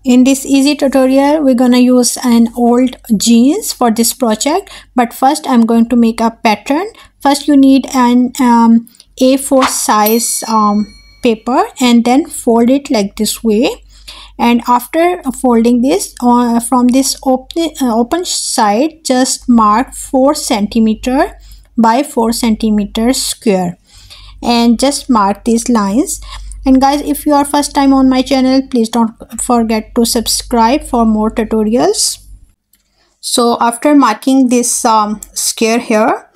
In this easy tutorial, we're gonna use an old jeans for this project, but first I'm going to make a pattern. First you need an A4 size paper, and then fold it like this way. And after folding this from this open side, just mark 4 cm by 4 cm square, and just mark these lines. And guys, if you are first time on my channel, please don't forget to subscribe for more tutorials. So after marking this square here,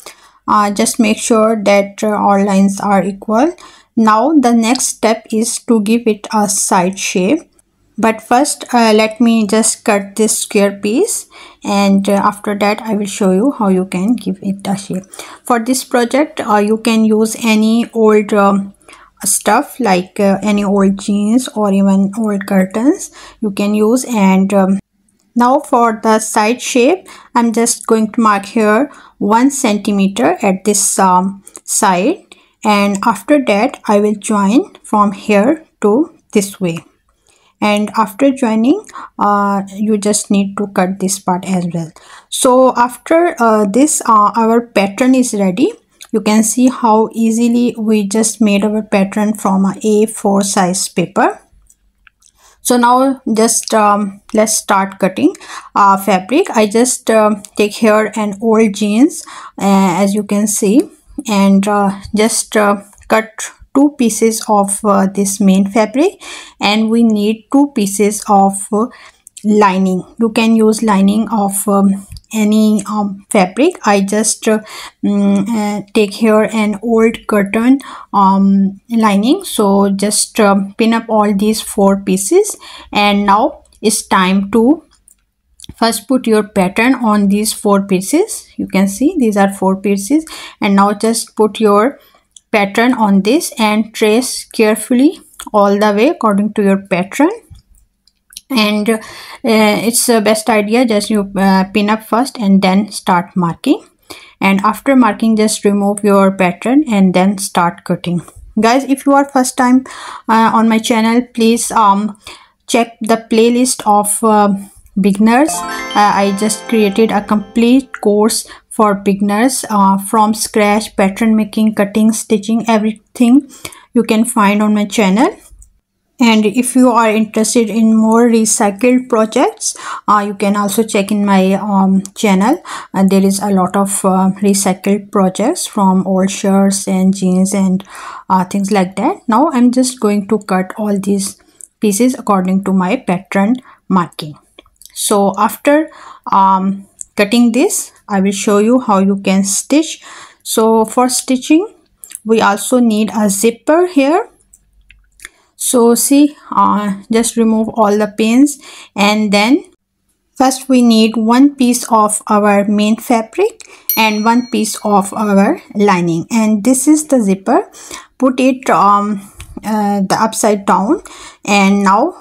just make sure that all lines are equal. Now the next step is to give it a side shape. But first let me just cut this square piece, and after that I will show you how you can give it a shape. For this project you can use any old stuff like any old jeans or even old curtains you can use. And now for the side shape, I'm just going to mark here 1 cm at this side, and after that I will join from here to this way. And after joining you just need to cut this part as well. So after this our pattern is ready. You can see how easily we just made our pattern from a A4 size paper. So now just let's start cutting fabric. I just take here an old jeans as you can see, and just cut 2 pieces of this main fabric, and we need 2 pieces of lining. You can use lining of any fabric. I just take here an old curtain lining. So just pin up all these 4 pieces, and now it's time to first put your pattern on these 4 pieces. You can see these are 4 pieces, and now just put your pattern on this and trace carefully all the way according to your pattern. And it's the best idea just you pin up first and then start marking. And after marking, just remove your pattern and then start cutting. Guys, if you are first time on my channel, please check the playlist of beginners. I just created a complete course for beginners from scratch, pattern making, cutting, stitching, everything you can find on my channel. And if you are interested in more recycled projects, you can also check in my channel. There is a lot of recycled projects from old shirts and jeans and things like that. Now I'm just going to cut all these pieces according to my pattern marking. So after cutting this, I will show you how you can stitch. So for stitching, we also need a zipper here. So see, just remove all the pins, and then first we need 1 piece of our main fabric and 1 piece of our lining, and this is the zipper. Put it the upside down, and now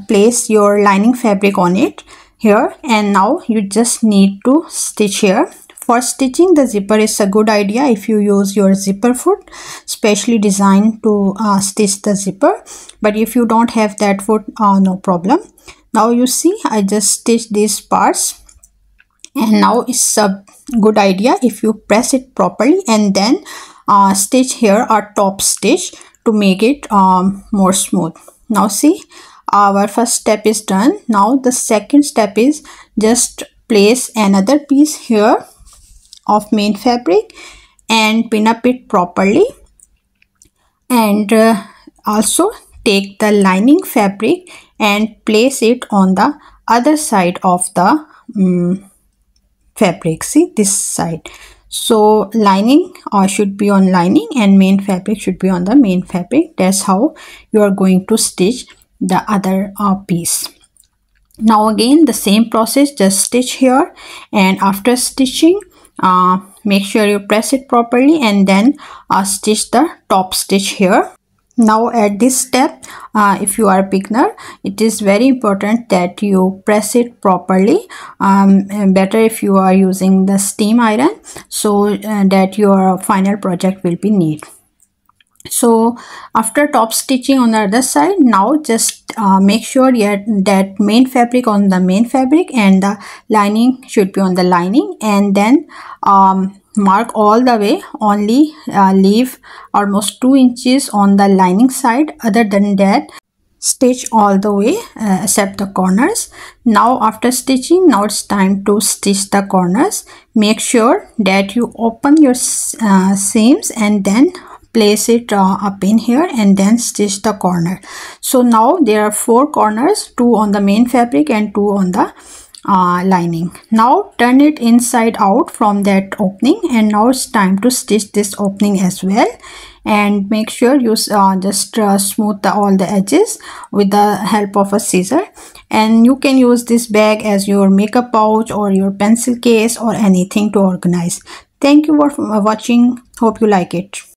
place your lining fabric on it here, and now you just need to stitch here. For stitching, the zipper is a good idea if you use your zipper foot, specially designed to stitch the zipper. But if you don't have that foot, no problem. Now you see I just stitched these parts, and now it's a good idea if you press it properly and then stitch here a top stitch to make it more smooth. Now see, our first step is done. Now the second step is just place another piece here of main fabric and pin up it properly, and also take the lining fabric and place it on the other side of the fabric. See, this side. So lining should be on lining and main fabric should be on the main fabric. That's how you are going to stitch the other piece. Now again the same process, just stitch here, and after stitching make sure you press it properly and then stitch the top stitch here. Now at this step, if you are a beginner, it is very important that you press it properly. Better if you are using the steam iron, so that your final project will be neat. So after top stitching on the other side, now just make sure that main fabric on the main fabric and the lining should be on the lining, and then mark all the way, only leave almost 2 inches on the lining side. Other than that, stitch all the way except the corners. Now after stitching, now it's time to stitch the corners. Make sure that you open your seams and then place it up in here and then stitch the corner. So now there are 4 corners, 2 on the main fabric and 2 on the lining. Now turn it inside out from that opening, and now it's time to stitch this opening as well. And make sure you just smooth all the edges with the help of a scissor. And you can use this bag as your makeup pouch or your pencil case or anything to organize. Thank you for watching. Hope you like it.